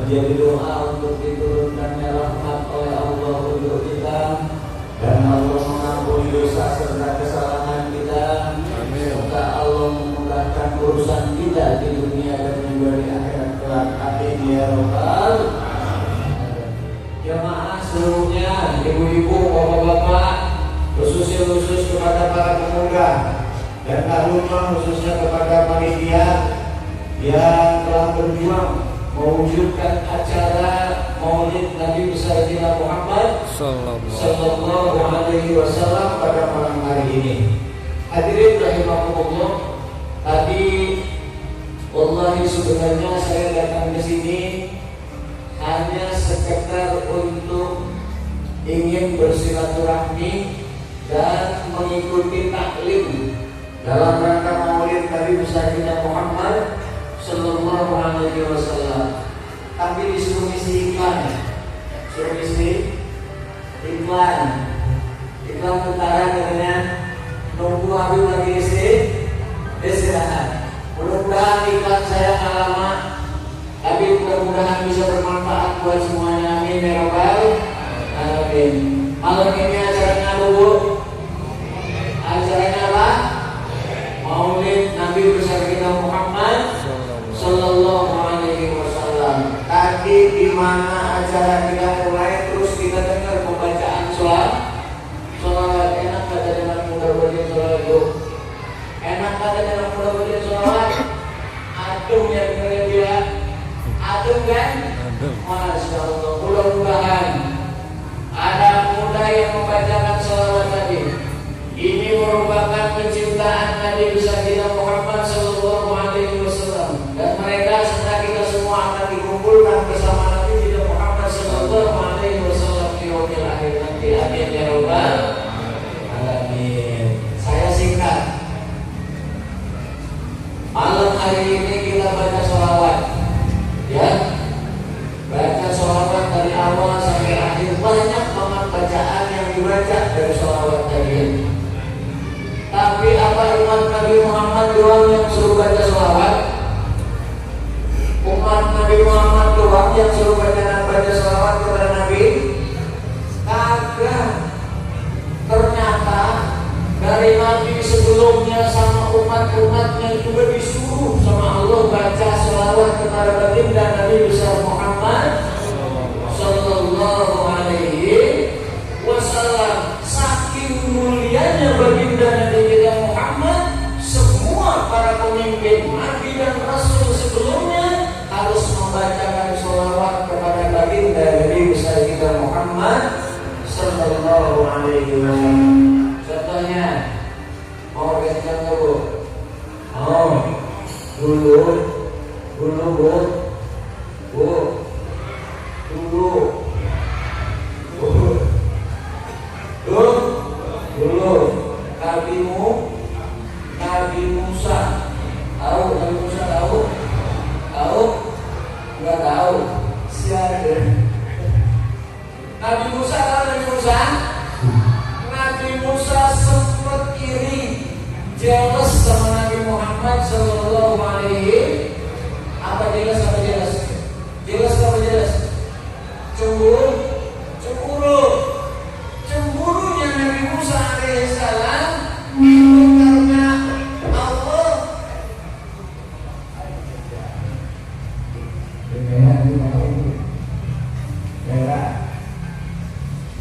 menjadi doa untuk diturunkannya rahmat oleh Allah untuk kita, dan Allah mengampuni dosa serta kesalahan kita. Semoga Allah memudahkan urusan kita di dunia dan juga di akhirat kelak. Amin ya rabbal alamin. Jamaah seluruhnya, ibu-ibu, bapak-bapak, khusus kepada para pemuda dan taruna, khususnya kepada panitia yang telah berjuang mewujudkan acara Maulid Nabi besar kita Muhammad Sallallahu Alaihi Wasallam pada malam hari ini. Hadirin rahimakumullah, tadi wallahi sebenarnya saya datang ke sini hanya sekedar untuk ingin bersilaturahmi dan mengikuti taklim dalam rangka Maulid Nabi besar kita Muhammad Sallallahu Alaihi Wasallam. Tapi disuruh isi iklan, suruh isi iklan tentara katanya nunggu Habib lagi istirahat. Mudah-mudahan iklan saya nggak lama, tapi mudah-mudahan bisa bermanfaat buat semuanya. Amin ya rabbal alamin. Malam ini acaranya dulu, acaranya apa? Maulid Nabi besar kita Muhammad Sallallahu Alaihi Wasallam. Tadi di mana acara kita mulai, terus kita dengar pembacaan sholawat. Enak kata dengan mudah baca sholawat itu. Enak kata dengan mudah baca sholawat. Adem ya dengerin dia. Adem kan? Masya Allah. Mudah-mudahan ada muda yang membacakan sholawat tadi. Ini merupakan penciptaan Nabi besar kita Muhammad Sallallahu Alaihi Wasallam, dan mereka serta kita semua akan dikumpulkan bersama Nabi kita Muhammad Sallallahu Alaihi Wasallam di yaumil akhir nanti. Amin ya rabbal alamin. Saya singkat. Malam hari ini kita baca sholawat, ya. Baca sholawat dari awal sampai akhir. Banyak banget bacaan yang dibaca dari sholawat tadi. Tapi apa umat Nabi Muhammad doang yang suruh baca sholawat? Umat Nabi Muhammad doang yang suruh baca sholawat kepada Nabi? Kagak. Ternyata dari Nabi sebelumnya sama umat-umatnya juga disuruh sama Allah baca sholawat kepada baginda Nabi besar Muhammad Sallallahu Alaihi Wasallam. Saking mulianya baginda Nabi kita Muhammad, semua para pemimpin Nabi dan Rasul sebelumnya harus membacakan sholawat kepada baginda Nabi besar kita Muhammad Sallallahu Alaihi Wasallam. Contohnya, mau kasih contoh bu? Dulu Nabi Musa tahu? Gak tahu. Siapa? Nabi Musa tahu Nabi Musa? Nabi Musa sempat iri, jealous sama Nabi Muhammad Sallallahu Alaihi. Apa jealous? Apa jealous? Jealous apa jealous? Cemburu, cemburu. Cemburunya Nabi Musa alaihissalam itu karena Allah.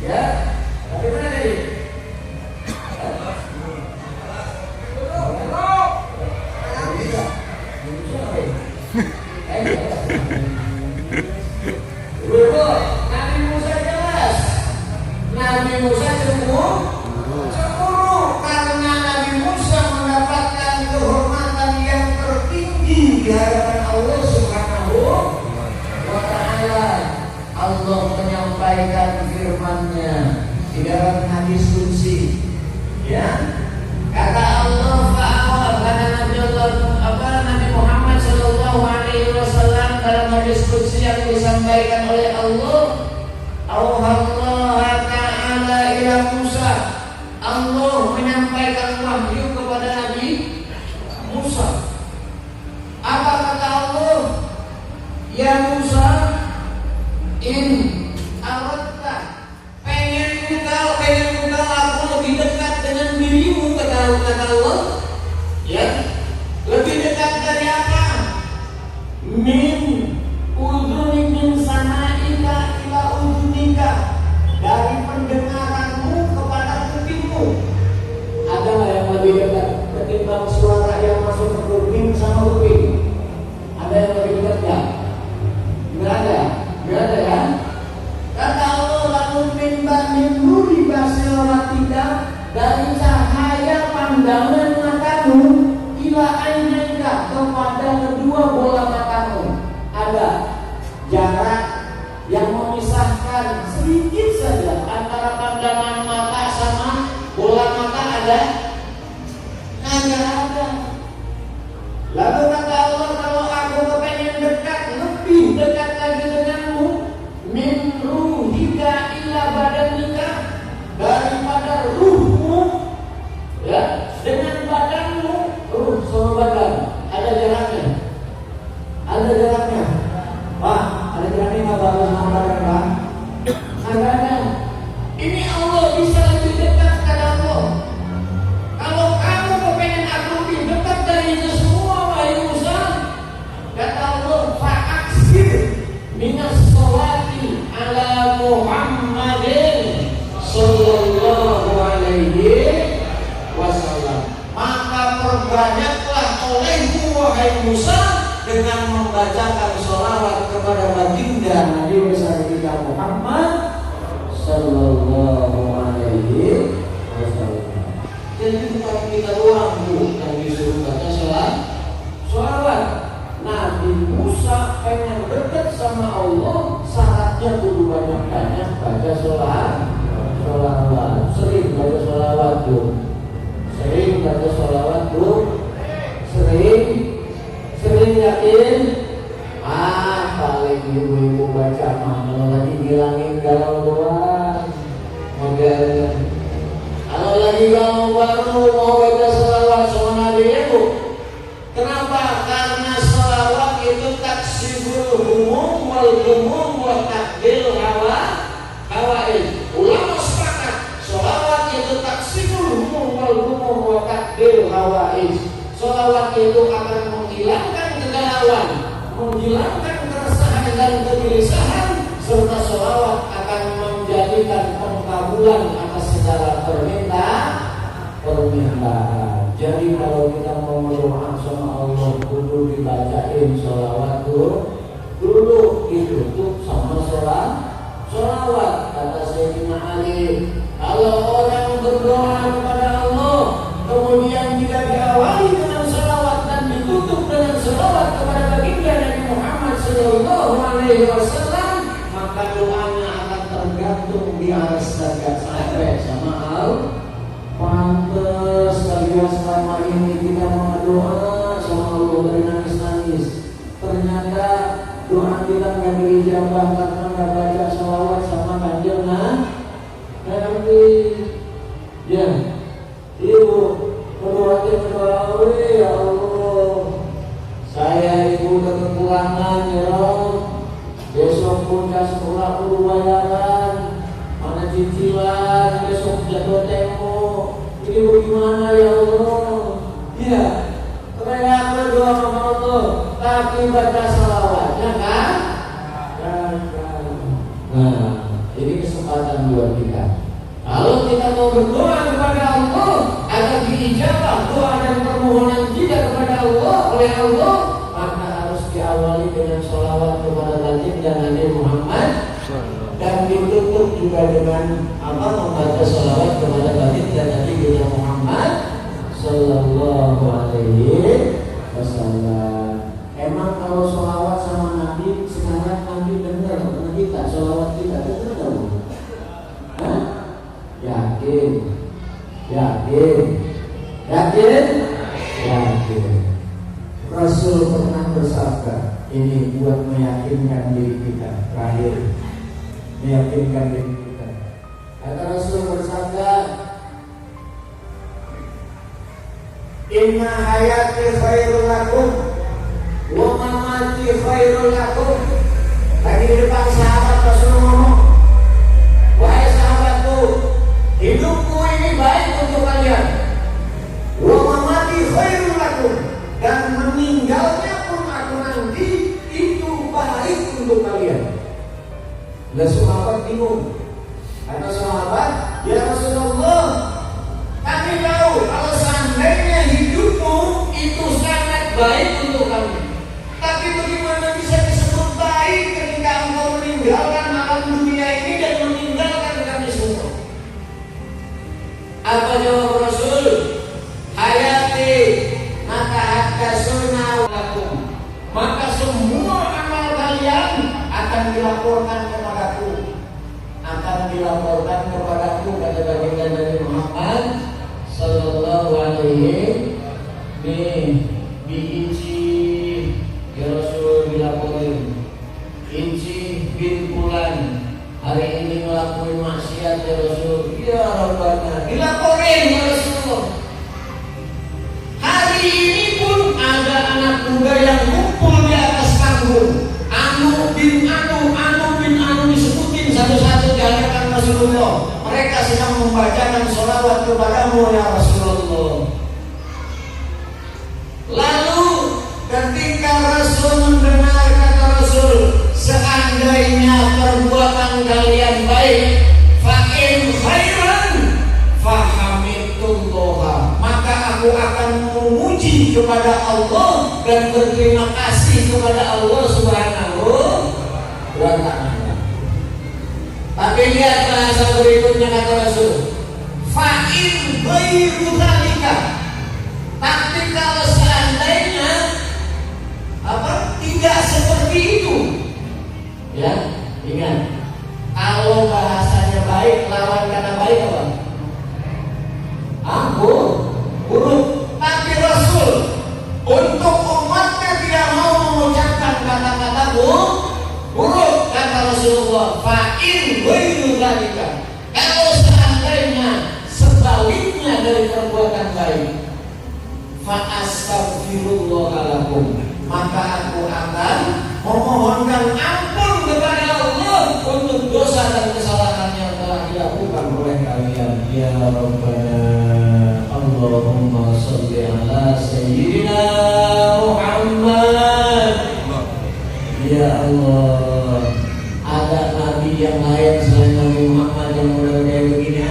Ya, tapi mana tadi? Nabi Musa jelas. Nabi Musa cemburu karena Nabi Musa mendapatkan kehormatan yang tertinggi di hadapan Allah Subhanahu wa Ta'ala. Allah menyampaikan firman-Nya di dalam hadis qudsi. Ya, kata Allah Nabi Muhammad Sallallahu Alaihi Wasallam dalam hadis qudsi yang disampaikan oleh Allah. Allah Ta'ala ila Musa. Allah menyampaikan wahyu kepada Nabi Musa. Apa kata Allah? Ya Musa, in aradta, pengen engkau aku lebih dekat dengan dirimu, kata Allah. Ya, lebih dekat dari apa? Min udhuni min samaika ila udhunika, dari pendengaranmu kepada kupingmu. Ada nggak yang lebih dekat ketimbang suara yang masuk ke kuping sama kuping? Ada yang lebih dekat nggak? Nggak ada, nggak ada ya. Kata Allah, lalu min nuri basiratika, dari cahaya pandangan matamu, ila ainaika, kepada kedua bola matamu. Ada jarak yang memisahkan sedikit saja antara pandangan mata sama bola mata, ada? Nggak ada. Lalu kata Allah, kalau aku kepengen dekat, lebih dekat lagi denganmu, min ruhika ila badanika, daripada ruhmu, ya, dengan badanmu. Ruh sama badan ada jaraknya, ada jaraknya. Pak, ada jaraknya nggak badan sama badan, Pak? Nggak ada. Ini Allah bisa lebih dekat kepada Allah. Kalau kamu kepengen aku lebih dekat dari itu semua, wahai Musa, kata Allah, fa'aksir minas sholati ala Muhammadin Sallallahu Alaihi Wasallam. Maka perbanyaklah olehmu, wahai Musa, dengan membacakan sholawat kepada baginda Nabi besar kita Muhammad Sallallahu Alaihi Wasallam. Jadi bukan kita doang yang disuruh baca sholawat. Nabi Musa pengen dekat sama Allah, syaratnya kudu banyak-banyak baca sholawat. Sering baca sholawat tuh. Sering baca sholawat tuh. Sering yakin. Paling ibu-ibu baca mah kalau lagi ngilangin galau doang. Model. Kalau lagi galau baru mau baca sholawat sama Nabi ibu. Kenapa? Karena sholawat itu taksibul humum wal humum wa takdil hawaid. Ulama sepakat sholawat itu taksibul humum wal humum wa takdil hawaid. Sholawat itu akan menghilangkan kegalauan, menghilangkan keresahan dan kegelisahan, serta sholawat akan menjadikan pengkabulan atas segala permintaan. Jadi kalau kita mau berdoa sama Allah, kudu dibacain sholawat dulu, ditutup sama sholawat. Kata Sayyidina Ali, kalau orang berdoa kepada Allah kemudian tidak diawali dengan sholawat dan ditutup dengan sholawat kepada baginda Nabi Muhammad Sallallahu Alaihi Wasallam, maka doanya akan tergantung di atas darjat sampai sama Allah. Pantes kalian selama ini kita berdoa sama Allah dari nangis-nangis. Ternyata doa kita bilang nggak diijabah karena nggak baca sholawat sama kanjeng Nabi. Ya, ibu berdoa, ya Allah, saya ibu udah kekurangan ya Allah. Besok pun kasih pulang bayaran, mana cicilan, besok jatuh tempo. Ini bagaimana ya Allah? Ya, teriak berdoa sama Allah, tapi baca salawatnya kan? Nah, ini kesempatan buat kita. Kalau kita mau berdoa kepada Allah agar diijabah doa dan permohonan kita kepada Allah oleh Allah, maka harus diawali dengan sholawat kepada baginda Nabi Muhammad dan ditutup juga dengan membaca sholawat kepada baginda Nabi Muhammad Sallallahu Alaihi Wasallam. Emang kalau sholawat sama Nabi sekarang Nabi dengar kita sholawat kita dengar nggak? Hah? Yakin? Rasul pernah bersabda, ini buat meyakinkan diri kita. Terakhir, meyakinkan diri kita. Kata Rasul bersabda, inna hayati khairul lakum wa mamati khairul lakum. Lagi di depan sahabat Rasul ngomong, wahai sahabatku, hidupku ini baik untuk kalian, wa mamati khairul lakum, dan meninggalnya pun aku nanti itu baik untuk kalian. Dan sahabat bingung. Kata sahabat, ya Rasulullah, kami tahu kalau seandainya hidupmu itu sangat baik untuk kami, tapi bagaimana bisa disebut baik ketika engkau meninggalkan alam dunia ini dan meninggalkan kami semua? Apa jawab Rasul? Hayati maka hatta sunnah lakum, maka semua amal kalian akan dilaporkan kepadaku, kata baginda Nabi Muhammad Sallallahu Alaihi Biinci ya Rasul dilaporin, Inci bin Fulan hari ini ngelakuin maksiat ya Rasul, ya Rabbana dilaporin ya Rasulullah. Hari ini pun ada anak muda yang kumpul di atas panggung, anu bin anu disebutin satu-satu di hadapan Rasulullah. Mereka sedang membacakan sholawat kepadamu ya Rasulullah. Lalu ketika Rasul mendengar kata Rasul, seandainya perbuatan kalian baik, fa'in khairan fahamidullah, maka aku akan memuji kepada Allah dan berterima kasih kepada Allah Subhanahu wa ta'ala. Tapi lihat bahasa berikutnya kata Rasul, fa'in ghairu dzalika, tapi kalau seandainya tidak seperti itu, ya ingat, kalau bahasanya baik lawan kata baik apa? Buruk. Tapi Rasul untuk umatnya tidak mau mengucapkan kata-kata buruk. Kata Rasulullah, fa'in ghairu dzalika, kalau seandainya sebaliknya dari perbuatan baik, fa'astaghfirullahalakum, maka aku akan memohonkan ampun kepada Allah untuk dosa dan kesalahan yang telah dilakukan oleh kalian. Ya Rabbana Allahumma sholli ala Sayyidina Muhammad. Ya Allah, ada nabi yang lain selain Nabi Muhammad yang model kayak begini?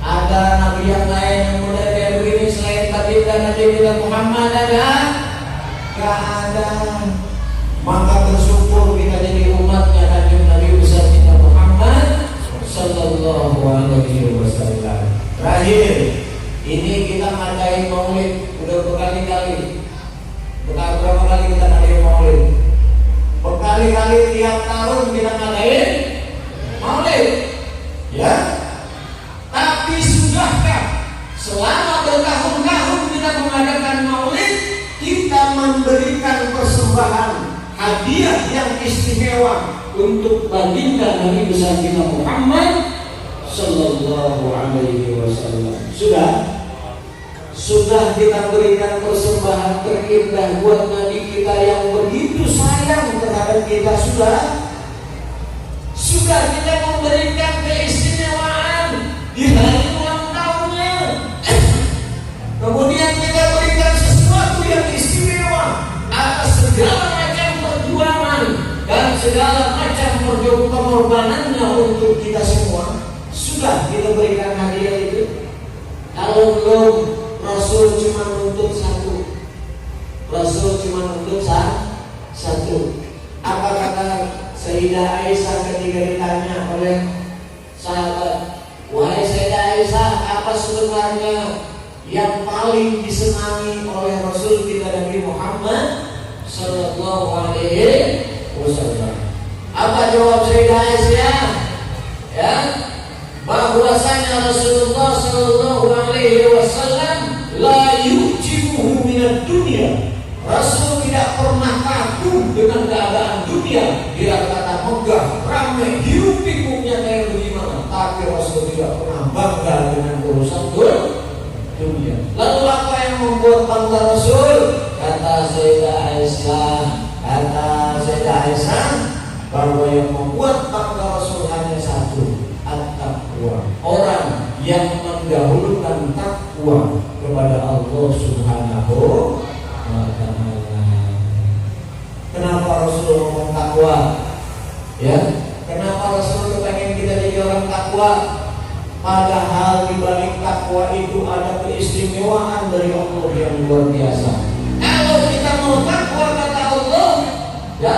Ada nabi yang lain yang model kayak begini selain baginda Nabi kita Muhammad? Ada? Gak ada. Maka bersyukur kita jadi umatnya Nabi besar kita Muhammad Sallallahu Alaihi Wasallam. Terakhir, ini kita ngadain maulid udah berkali-kali. Berapa kali kita ngadain maulid? Berkali-kali tiap tahun kita ngadain maulid, ya. Tapi sudahkah selama bertahun-tahun kita mengadakan maulid, kita memberikan persembahan hadiah yang istimewa untuk baginda Nabi besar kita Muhammad Sallallahu Alaihi Wasallam. Sudah kita berikan persembahan terindah buat Nabi kita yang begitu sayang terhadap kita. Sudah kita memberikan keistimewaan di hari ulang tahunnya. Kemudian kita berikan sesuatu yang istimewa atas segala macam perjuangan dan segala macam pengorbanannya untuk kita semua. Sudah kita berikan hadiah itu. Kalau belum, Rasul cuma nuntut satu. Apa kata Sayyidah Aisyah ketika ditanya oleh sahabat, wahai Sayyidah Aisyah, apa sebenarnya yang paling disenangi oleh Rasul kita Nabi Muhammad Sallallahu Alaihi Wasallam? Apa jawab Sayyidah Aisyah? Ya, bahwasanya Rasulullah Sallallahu Alaihi Wasallam la yujibuhu minad dunya. Rasul tidak pernah kagum dengan keadaan dunia. Dia kata megah, ramai, hidup pikuknya kayak bagaimana. Tapi Rasul tidak pernah bangga dengan urusan dunia. Lalu apa yang membuat bangga Rasul? Kata Sayyidah Aisyah, bahwa yang membuat bangga Rasul hanya satu, at-taqwa. Orang yang mendahulukan takwa kepada Allah Subhanahu wa ta'ala. Kenapa Rasul ngomong takwa? Ya, kenapa Rasul pengen kita jadi orang takwa? Padahal di balik takwa itu ada keistimewaan dari Allah yang luar biasa. Kalau kita mau takwa kata Allah, ya,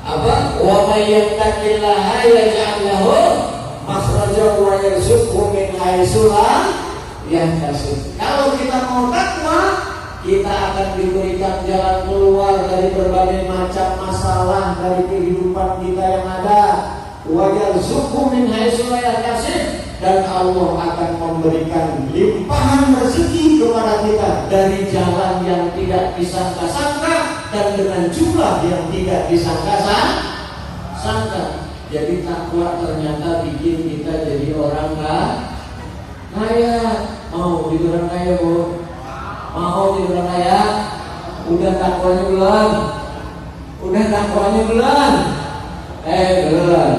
apa? Wa may yattaqillaha yaj'al lahu makhrajan wa yarzuqhu min haitsu la yahtasib. Kalau kita mau takwa, kita akan diberikan jalan keluar dari berbagai macam masalah dari kehidupan kita yang ada. Wa yarzuqhu min haitsu la yahtasib, dan Allah akan memberikan limpahan rezeki kepada kita dari jalan yang tidak disangka-sangka dan dengan jumlah yang tidak disangka-sangka. Jadi takwa ternyata bikin kita jadi orang kaya. Mau jadi orang kaya, Bu? Mau jadi orang kaya? Udah takwanya belum? Belum.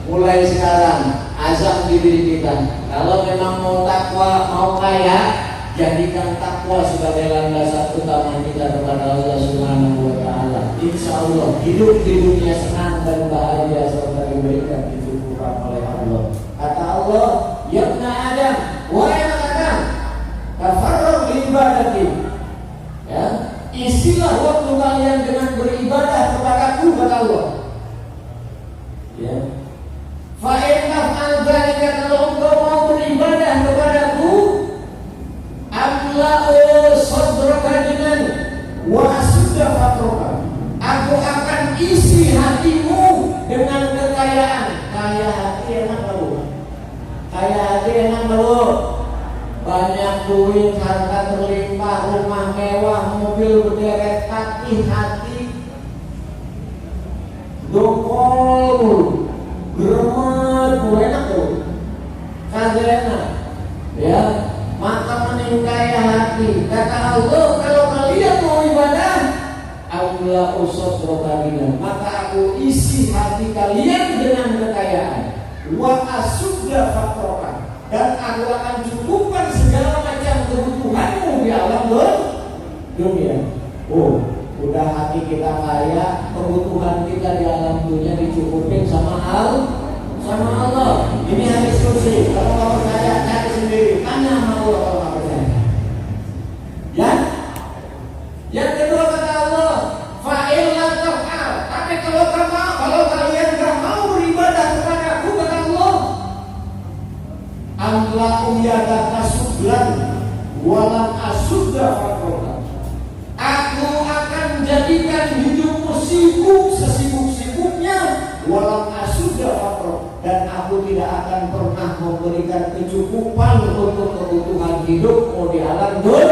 Mulai sekarang azam di diri kita. Kalau memang mau takwa, mau kaya, jadikan takwa sebagai landasan utama kita kepada Allah Subhanahu wa ta'ala. Insya Allah hidup di dunia senang dan bahagia serta diberikan dicukupkan oleh Allah. Kata Allah, ya ibna Adam, wahai anak Adam, tafarraq li ibadati. Ya, isilah waktu kalian dengan beribadah kepadaku, kata Allah. Ya. Fa inna fa'alika, kalau engkau mau beribadah kepadaku, amla'u sadraka dengan wa asudda fatroka. Aku akan isi hatimu dengan kekayaan. Kaya hati enak baru. Banyak duit, harta terlimpah, rumah mewah, mobil berderet, tapi hati dokol, geremet, enak tuh, kagak enak, ya. Maka mending kaya hati. Kata Allah, kalau kalian mau ibadah, Allah usut rokabinan, maka aku isi hati kalian dengan kekayaan. Wa asudda fatroka, dan aku akan cukupkan segala macam kebutuhanmu di alam dunia. Oh, udah hati kita kaya, kebutuhan kita di alam dunia dicukupin sama Allah. Ini hadis kursi. Kalau nggak percaya, cari sendiri. Tanya sama Allah kalau nggak percaya. Ya. Yang kedua kata Allah, fa'il la taf'al. Tapi kalau kalian nggak mau beribadah kepada Aku, kata Allah, amla'u yadaka sublan walam asudda fatroka. Aku akan jadikan hidupmu sibuk sesibuk-sibuknya, walam asudda fatroka, dan aku tidak akan pernah memberikan kecukupan untuk kebutuhan hidupmu di alam dunia.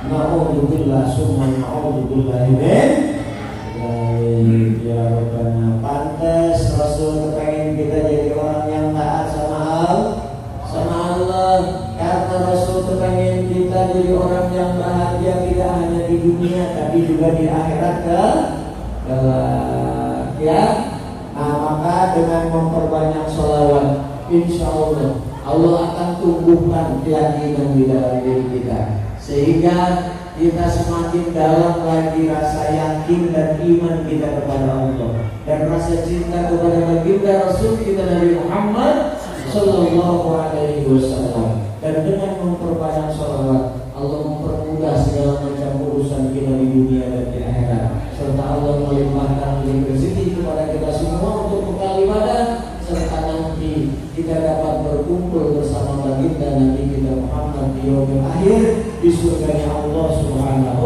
Na'udzubillah summa na'udzubillah min Ya Rabbana. Pantes Rasul kepengen kita jadi orang yang taat sama Allah. Karena Rasul kepengen kita jadi orang yang bahagia tidak hanya di dunia tapi juga di akhirat kelak. Ya. Nah, maka dengan memperbanyak sholawat, insya Allah akan tumbuhkan keyakinan di dalam diri kita, sehingga kita semakin dalam lagi rasa yakin dan iman kita kepada Allah dan rasa cinta kepada baginda Rasul kita Nabi Muhammad Sallallahu Alaihi Wasallam. Dan dengan memperbanyak sholawat, Allah mempermudah segala macam urusan kita di dunia dan di akhirat, serta Allah melimpahkan rezeki kepada kita semua untuk bekal ibadah, serta nanti kita dapat berkumpul bersama baginda Nabi kita Muhammad di yaumil akhir di surganya Allah Subhanahu